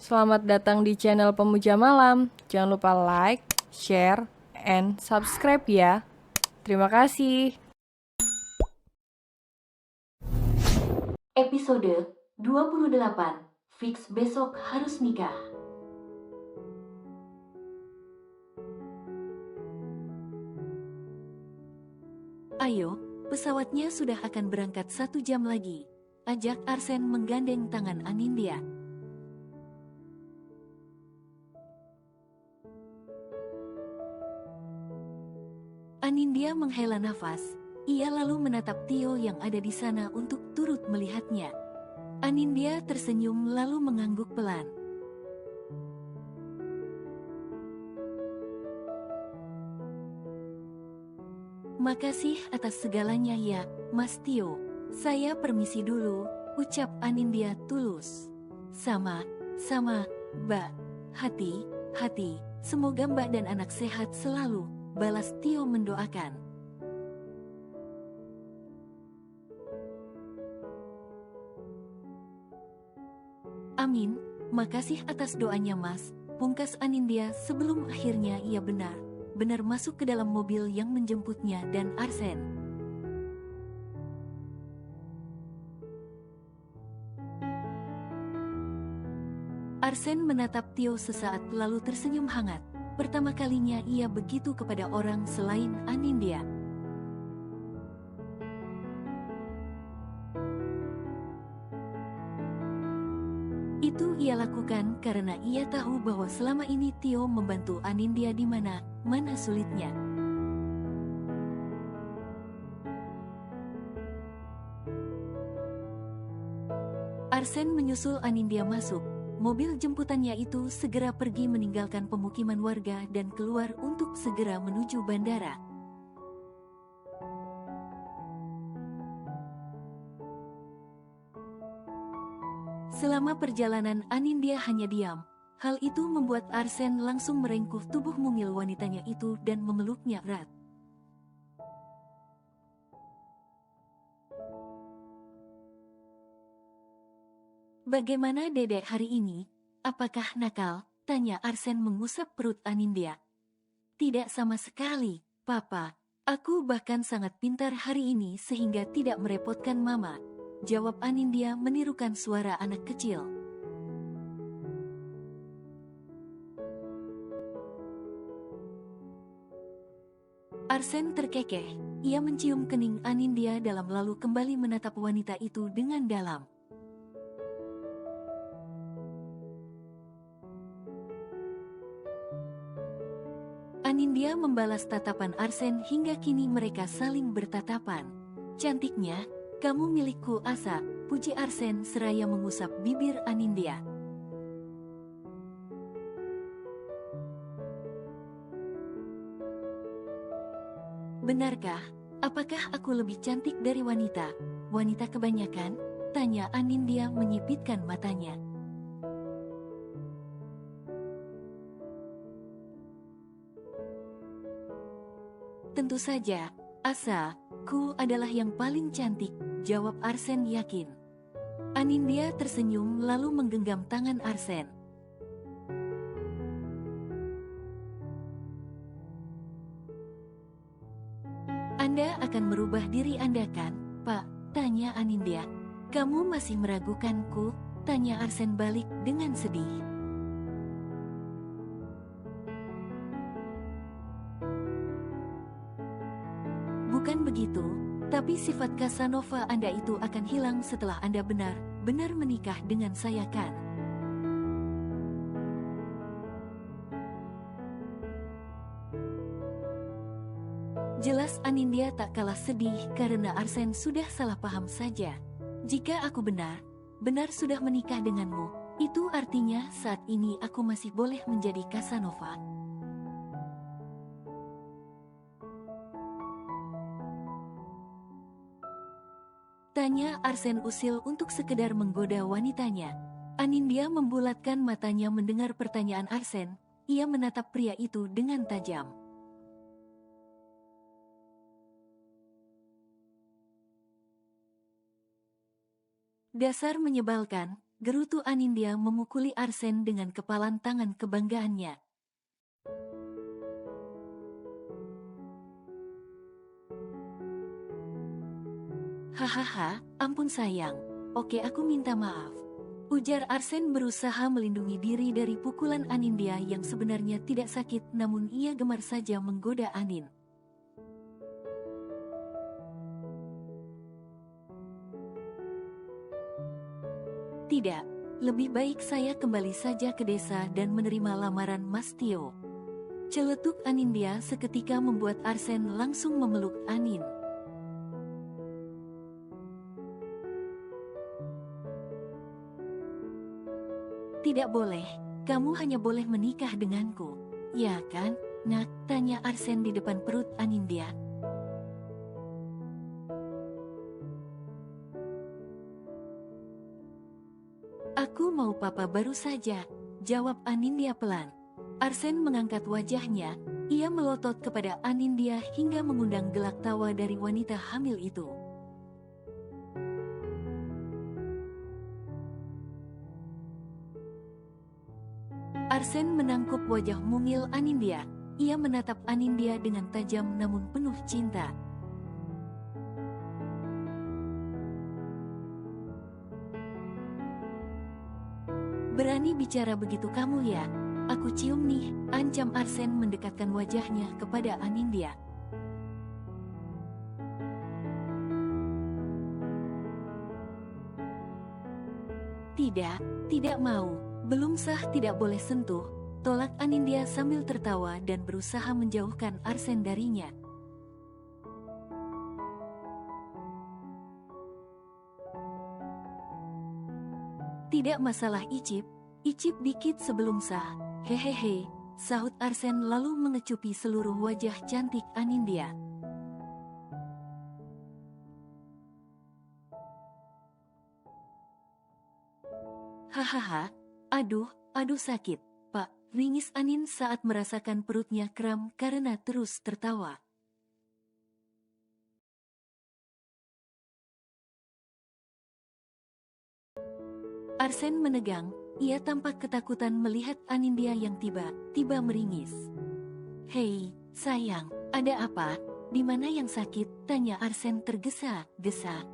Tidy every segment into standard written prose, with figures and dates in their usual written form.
Selamat datang di channel Pemuja Malam. Jangan lupa like, share, and subscribe ya. Terima kasih. Episode 28. Fix besok harus nikah. Ayo, pesawatnya sudah akan berangkat 1 jam lagi. Ajak Arsen menggandeng tangan Anindya. Anindya menghela nafas. Ia lalu menatap Tio yang ada di sana untuk turut melihatnya. Anindya tersenyum lalu mengangguk pelan. Makasih atas segalanya ya, Mas Tio. Saya permisi dulu, ucap Anindya tulus. Sama, Mbak. Hati, semoga Mbak dan anak sehat selalu, balas Tio mendoakan. Amin, makasih atas doanya Mas, pungkas Anindya sebelum akhirnya ia benar masuk ke dalam mobil yang menjemputnya dan Arsen. Arsen menatap Tio sesaat lalu tersenyum hangat. Pertama kalinya ia begitu kepada orang selain Anindya. Itu ia lakukan karena ia tahu bahwa selama ini Tio membantu Anindya di mana sulitnya. Arsen menyusul Anindya masuk. Mobil jemputannya itu segera pergi meninggalkan pemukiman warga dan keluar untuk segera menuju bandara. Selama perjalanan Anindya hanya diam. Hal itu membuat Arsen langsung merengkuh tubuh mungil wanitanya itu dan memeluknya erat. Bagaimana Dedek hari ini? Apakah nakal? Tanya Arsen mengusap perut Anindya. Tidak sama sekali, Papa. Aku bahkan sangat pintar hari ini sehingga tidak merepotkan Mama. Jawab Anindya menirukan suara anak kecil. Arsen terkekeh. Ia mencium kening Anindya dalam lalu kembali menatap wanita itu dengan dalam. Anindya membalas tatapan Arsen hingga kini mereka saling bertatapan. Cantiknya, kamu milikku Asa, puji Arsen seraya mengusap bibir Anindya. Benarkah? Apakah aku lebih cantik dari wanita? Wanita kebanyakan? Tanya Anindya menyipitkan matanya. Tentu saja, Asa, ku adalah yang paling cantik, jawab Arsen yakin. Anindya tersenyum lalu menggenggam tangan Arsen. Anda akan merubah diri Anda kan, Pak? Tanya Anindya. Kamu masih meragukanku? Tanya Arsen balik dengan sedih. Bukan begitu, tapi sifat Casanova Anda itu akan hilang setelah Anda benar-benar menikah dengan saya kan? Jelas Anindya tak kalah sedih karena Arsen sudah salah paham saja. Jika aku benar sudah menikah denganmu, itu artinya saat ini aku masih boleh menjadi Casanova. Tanya Arsen usil untuk sekedar menggoda wanitanya. Anindya membulatkan matanya mendengar pertanyaan Arsen. Ia menatap pria itu dengan tajam. Dasar menyebalkan, gerutu Anindya memukuli Arsen dengan kepalan tangan kebanggaannya. Hahaha, ampun sayang. Oke, aku minta maaf. Ujar Arsen berusaha melindungi diri dari pukulan Anindya yang sebenarnya tidak sakit, namun ia gemar saja menggoda Anin. Tidak, lebih baik saya kembali saja ke desa dan menerima lamaran Mas Tio. Celetuk Anindya seketika membuat Arsen langsung memeluk Anin. Tidak boleh, kamu hanya boleh menikah denganku. Ya kan, nak? Tanya Arsen di depan perut Anindya. Aku mau papa baru saja, jawab Anindya pelan. Arsen mengangkat wajahnya, ia melotot kepada Anindya hingga mengundang gelak tawa dari wanita hamil itu. Arsen menangkup wajah mungil Anindya. Ia menatap Anindya dengan tajam namun penuh cinta. Berani bicara begitu kamu ya? Aku cium nih, ancam Arsen mendekatkan wajahnya kepada Anindya. Tidak mau. Belum sah, tidak boleh sentuh, tolak Anindya sambil tertawa dan berusaha menjauhkan Arsen darinya. Tidak masalah Icip dikit sebelum sah, hehehe, sahut Arsen lalu mengecupi seluruh wajah cantik Anindya. Hahaha. Aduh sakit, Pak, ringis Anin saat merasakan perutnya kram karena terus tertawa. Arsen menegang, ia tampak ketakutan melihat Anindya yang tiba-tiba meringis. Hei, sayang, ada apa? Di mana yang sakit? Tanya Arsen tergesa-gesa.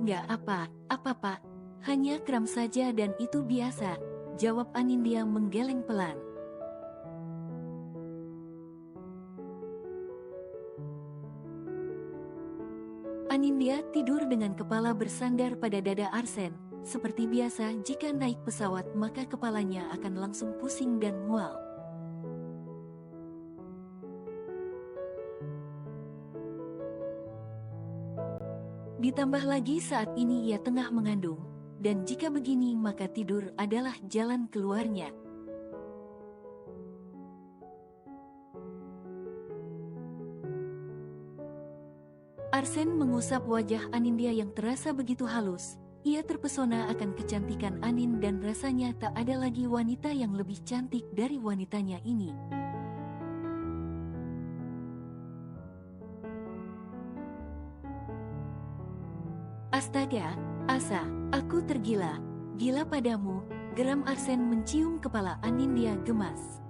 Nggak apa Pak. Hanya kram saja dan itu biasa, jawab Anindya menggeleng pelan. Anindya tidur dengan kepala bersandar pada dada Arsen. Seperti biasa, jika naik pesawat maka kepalanya akan langsung pusing dan mual. Ditambah lagi saat ini ia tengah mengandung, dan jika begini maka tidur adalah jalan keluarnya. Arsen mengusap wajah Anindya yang terasa begitu halus. Ia terpesona akan kecantikan Anin dan rasanya tak ada lagi wanita yang lebih cantik dari wanitanya ini. Astaga, Asa, aku tergila, gila padamu, geram Arsen mencium kepala Anindya gemas.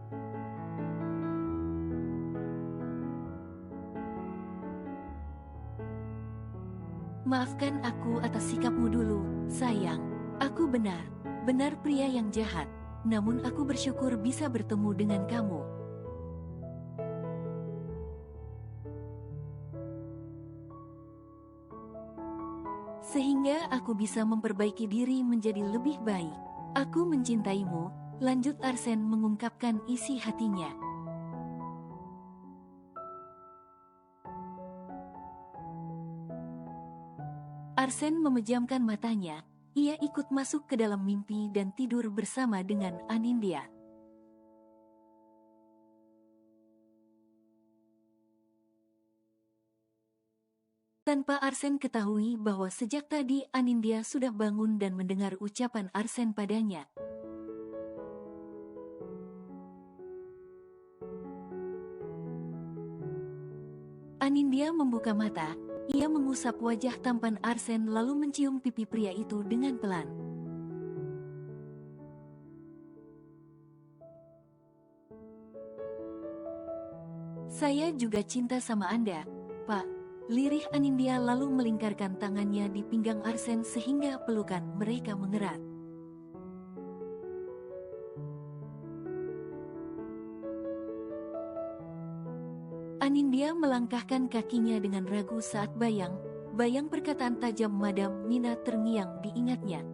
Maafkan aku atas sikapmu dulu, sayang. Aku benar pria yang jahat, namun aku bersyukur bisa bertemu dengan kamu. Sehingga aku bisa memperbaiki diri menjadi lebih baik. Aku mencintaimu, lanjut Arsen mengungkapkan isi hatinya. Arsen memejamkan matanya, ia ikut masuk ke dalam mimpi dan tidur bersama dengan Anindya. Tanpa Arsen ketahui bahwa sejak tadi Anindya sudah bangun dan mendengar ucapan Arsen padanya. Anindya membuka mata, ia mengusap wajah tampan Arsen lalu mencium pipi pria itu dengan pelan. Saya juga cinta sama Anda, Pak. Lirih Anindya lalu melingkarkan tangannya di pinggang Arsen sehingga pelukan mereka mengerat. Anindya melangkahkan kakinya dengan ragu saat bayang perkataan tajam Madam Mina terngiang di ingatnya.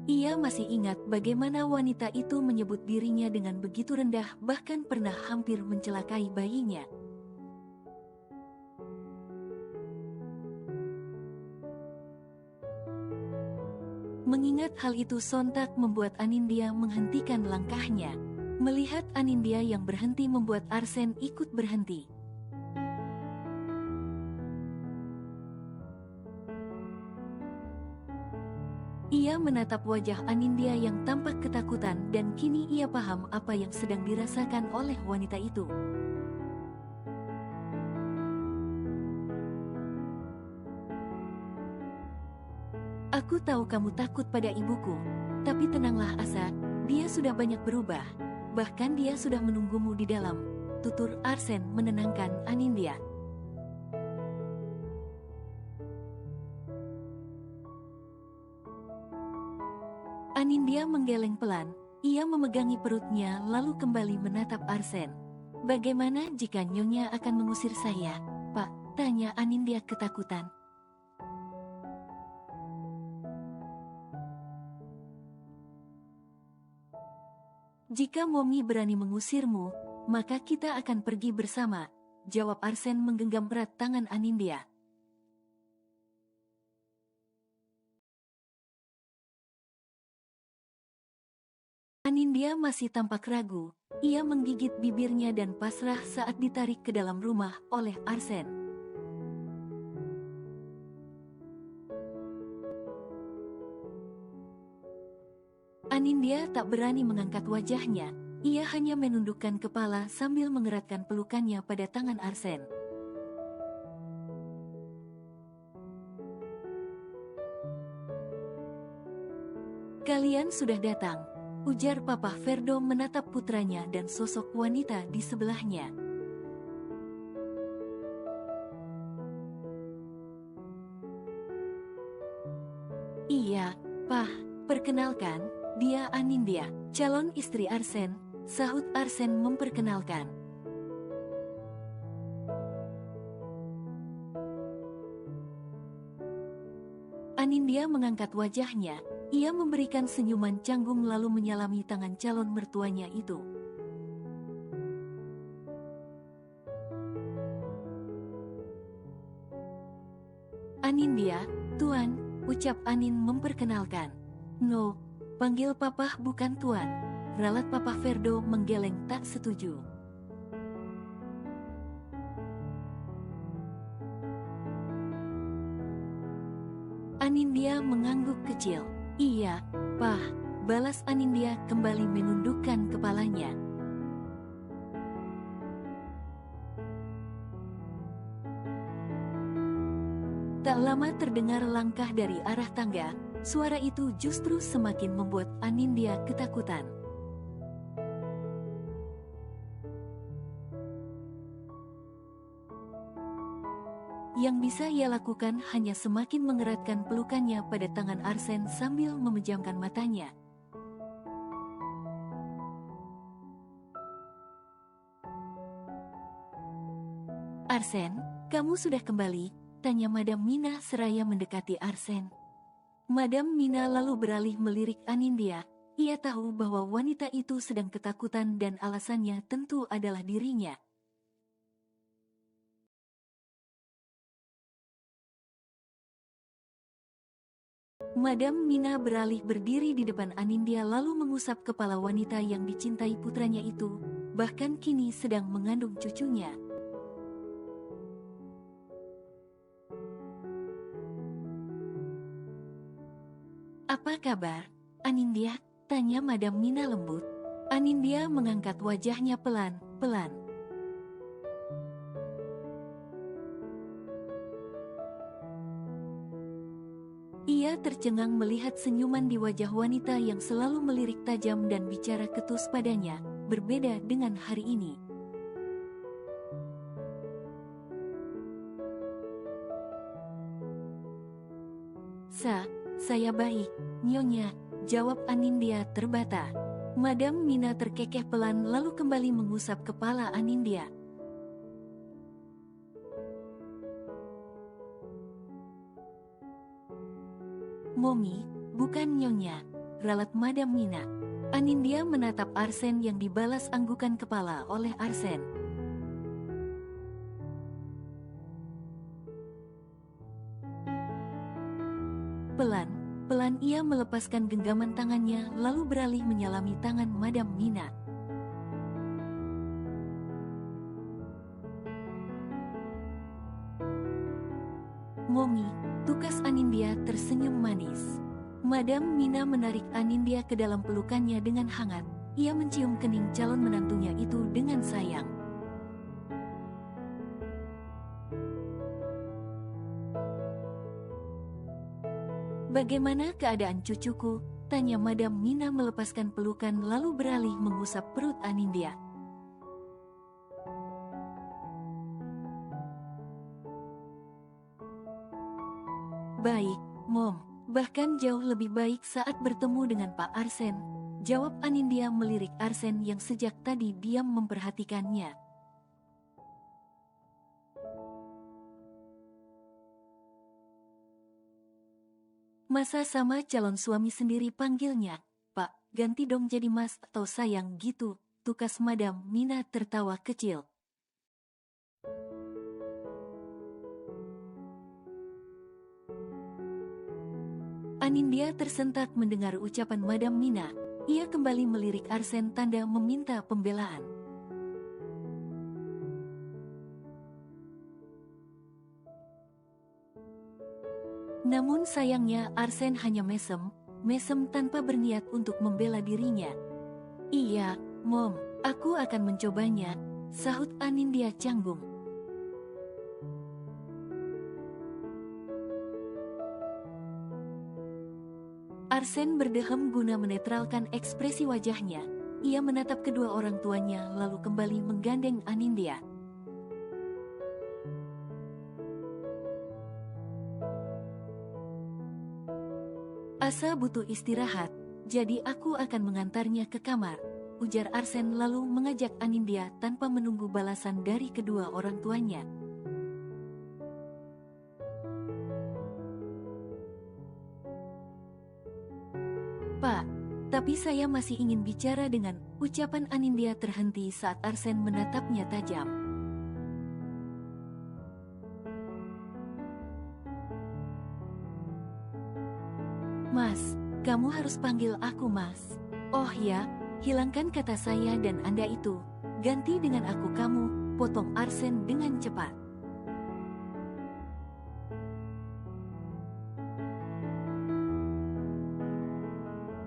Ia masih ingat bagaimana wanita itu menyebut dirinya dengan begitu rendah, bahkan pernah hampir mencelakai bayinya. Mengingat hal itu sontak membuat Anindya menghentikan langkahnya. Melihat Anindya yang berhenti membuat Arsen ikut berhenti. Ia menatap wajah Anindya yang tampak ketakutan dan kini ia paham apa yang sedang dirasakan oleh wanita itu. Aku tahu kamu takut pada ibuku, tapi tenanglah Asa, dia sudah banyak berubah. Bahkan dia sudah menunggumu di dalam, tutur Arsen menenangkan Anindya. Anindya menggeleng pelan, ia memegangi perutnya lalu kembali menatap Arsen. Bagaimana jika Nyonya akan mengusir saya, Pak? Tanya Anindya ketakutan. Jika Momi berani mengusirmu, maka kita akan pergi bersama, jawab Arsen menggenggam erat tangan Anindya. Anindya masih tampak ragu, ia menggigit bibirnya dan pasrah saat ditarik ke dalam rumah oleh Arsen. Anindya tak berani mengangkat wajahnya, ia hanya menundukkan kepala sambil mengeratkan pelukannya pada tangan Arsen. Kalian sudah datang, ujar Papa Ferdo menatap putranya dan sosok wanita di sebelahnya. Iya, Pak, perkenalkan, dia Anindya, calon istri Arsen, sahut Arsen memperkenalkan. Anindya mengangkat wajahnya, ia memberikan senyuman canggung lalu menyalami tangan calon mertuanya itu. Anindya, Tuan, ucap Anin memperkenalkan. No, panggil Papa bukan Tuan. Ralat Papa Ferdo menggeleng tak setuju. Anindya mengangguk kecil. Iya, Pah, balas Anindya kembali menundukkan kepalanya. Tak lama terdengar langkah dari arah tangga, suara itu justru semakin membuat Anindya ketakutan. Yang bisa ia lakukan hanya semakin mengeratkan pelukannya pada tangan Arsen sambil memejamkan matanya. Arsen, kamu sudah kembali? Tanya Madam Mina seraya mendekati Arsen. Madam Mina lalu beralih melirik Anindya. Ia tahu bahwa wanita itu sedang ketakutan dan alasannya tentu adalah dirinya. Madam Mina beralih berdiri di depan Anindya lalu mengusap kepala wanita yang dicintai putranya itu, bahkan kini sedang mengandung cucunya. Apa kabar, Anindya? Tanya Madam Mina lembut. Anindya mengangkat wajahnya pelan-pelan. Ia tercengang melihat senyuman di wajah wanita yang selalu melirik tajam dan bicara ketus padanya, berbeda dengan hari ini. Saya baik, Nyonya, jawab Anindya terbata. Madam Mina terkekeh pelan lalu kembali mengusap kepala Anindya. Momi, bukan Nyonya, ralat Madam Mina. Anindya menatap Arsen yang dibalas anggukan kepala oleh Arsen. Pelan ia melepaskan genggaman tangannya lalu beralih menyalami tangan Madam Mina. Momi, tukas Anindya tersenyum manis. Madam Mina menarik Anindya ke dalam pelukannya dengan hangat. Ia mencium kening calon menantunya itu dengan sayang. Bagaimana keadaan cucuku? Tanya Madam Mina melepaskan pelukan lalu beralih mengusap perut Anindya. Baik, Mom. Bahkan jauh lebih baik saat bertemu dengan Pak Arsen, jawab Anindya melirik Arsen yang sejak tadi diam memperhatikannya. Masa sama calon suami sendiri panggilnya, Pak, ganti dong jadi Mas atau sayang gitu, tukas Madam Mina tertawa kecil. Anindya tersentak mendengar ucapan Madam Mina. Ia kembali melirik Arsen tanda meminta pembelaan. Namun sayangnya Arsen hanya mesem tanpa berniat untuk membela dirinya. Iya, Mom, aku akan mencobanya, sahut Anindya canggung. Arsen berdehem guna menetralkan ekspresi wajahnya. Ia menatap kedua orang tuanya lalu kembali menggandeng Anindya. Asa butuh istirahat, jadi aku akan mengantarnya ke kamar, ujar Arsen lalu mengajak Anindya tanpa menunggu balasan dari kedua orang tuanya. Pak, tapi saya masih ingin bicara dengan, ucapan Anindya terhenti saat Arsen menatapnya tajam. Mas, kamu harus panggil aku Mas. Oh ya, hilangkan kata saya dan Anda itu, ganti dengan aku kamu, potong Arsen dengan cepat.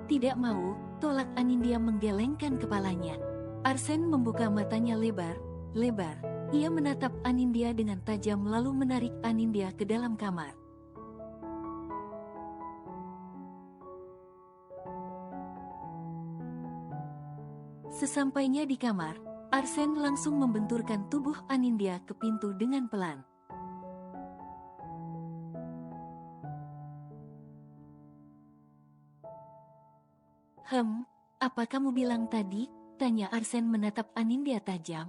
Tidak mau, tolak Anindya menggelengkan kepalanya. Arsen membuka matanya lebar. Ia menatap Anindya dengan tajam lalu menarik Anindya ke dalam kamar. Sesampainya di kamar, Arsen langsung membenturkan tubuh Anindya ke pintu dengan pelan. Apa kamu bilang tadi? Tanya Arsen menatap Anindya tajam.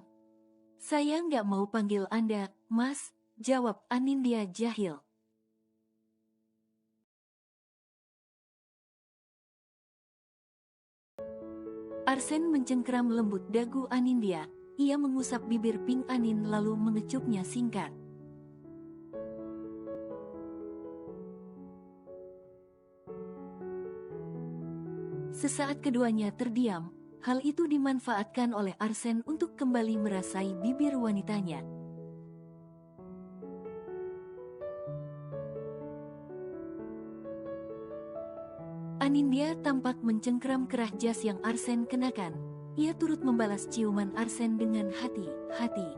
Saya nggak mau panggil Anda, Mas, jawab Anindya jahil. Arsen mencengkeram lembut dagu Anindya. Ia mengusap bibir pink Anin lalu mengecupnya singkat. Sesaat keduanya terdiam. Hal itu dimanfaatkan oleh Arsen untuk kembali merasai bibir wanitanya. Anindya tampak mencengkeram kerah jas yang Arsen kenakan. Ia turut membalas ciuman Arsen dengan hati-hati.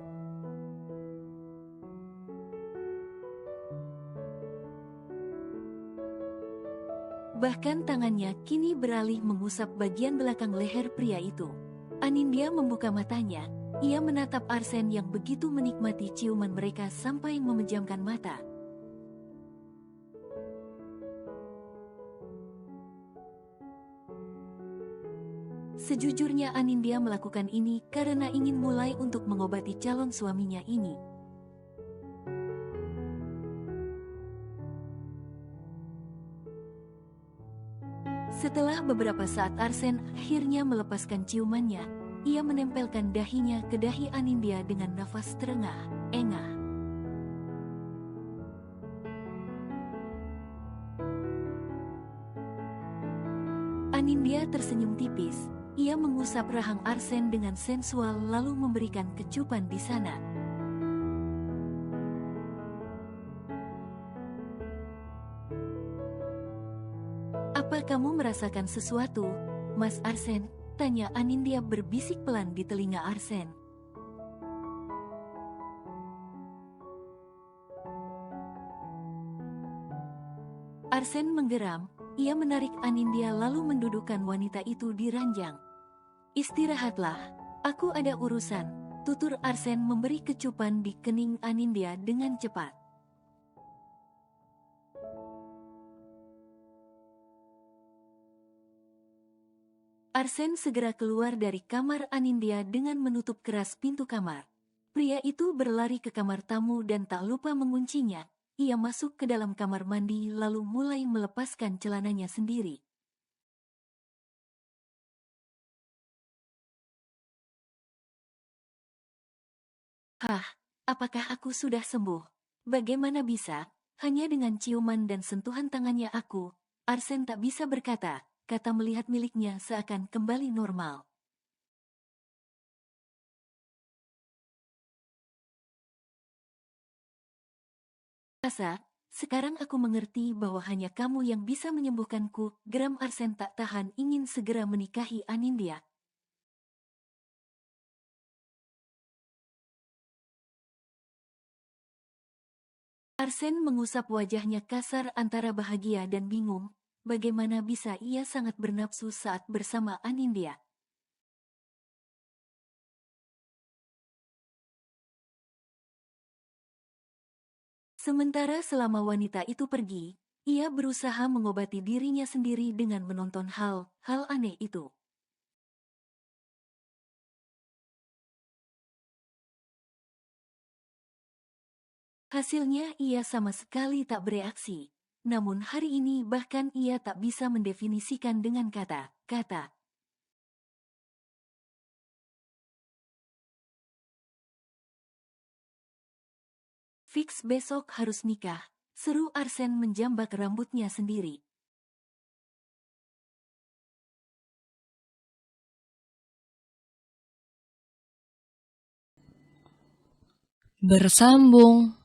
Bahkan tangannya kini beralih mengusap bagian belakang leher pria itu. Anindya membuka matanya. Ia menatap Arsen yang begitu menikmati ciuman mereka sampai memejamkan mata. Sejujurnya Anindya melakukan ini karena ingin mulai untuk mengobati calon suaminya ini. Setelah beberapa saat Arsen akhirnya melepaskan ciumannya, ia menempelkan dahinya ke dahi Anindya dengan nafas terengah-engah. Anindya tersenyum tipis. Ia mengusap rahang Arsen dengan sensual lalu memberikan kecupan di sana. "Apa kamu merasakan sesuatu, Mas Arsen?" tanya Anindya berbisik pelan di telinga Arsen. Arsen menggeram. Ia menarik Anindya lalu mendudukkan wanita itu di ranjang. "Istirahatlah, aku ada urusan," tutur Arsen memberi kecupan di kening Anindya dengan cepat. Arsen segera keluar dari kamar Anindya dengan menutup keras pintu kamar. Pria itu berlari ke kamar tamu dan tak lupa menguncinya. Ia masuk ke dalam kamar mandi lalu mulai melepaskan celananya sendiri. "Hah, apakah aku sudah sembuh? Bagaimana bisa? Hanya dengan ciuman dan sentuhan tangannya aku." Arsen tak bisa berkata, kata melihat miliknya seakan kembali normal. "Asa, sekarang aku mengerti bahwa hanya kamu yang bisa menyembuhkanku," geram Arsen tak tahan ingin segera menikahi Anindya. Arsen mengusap wajahnya kasar antara bahagia dan bingung. Bagaimana bisa ia sangat bernafsu saat bersama Anindya? Sementara selama wanita itu pergi, ia berusaha mengobati dirinya sendiri dengan menonton hal-hal aneh itu. Hasilnya ia sama sekali tak bereaksi. Namun hari ini bahkan ia tak bisa mendefinisikan dengan kata-kata. "Fix besok harus nikah," seru Arsen menjambak rambutnya sendiri. Bersambung.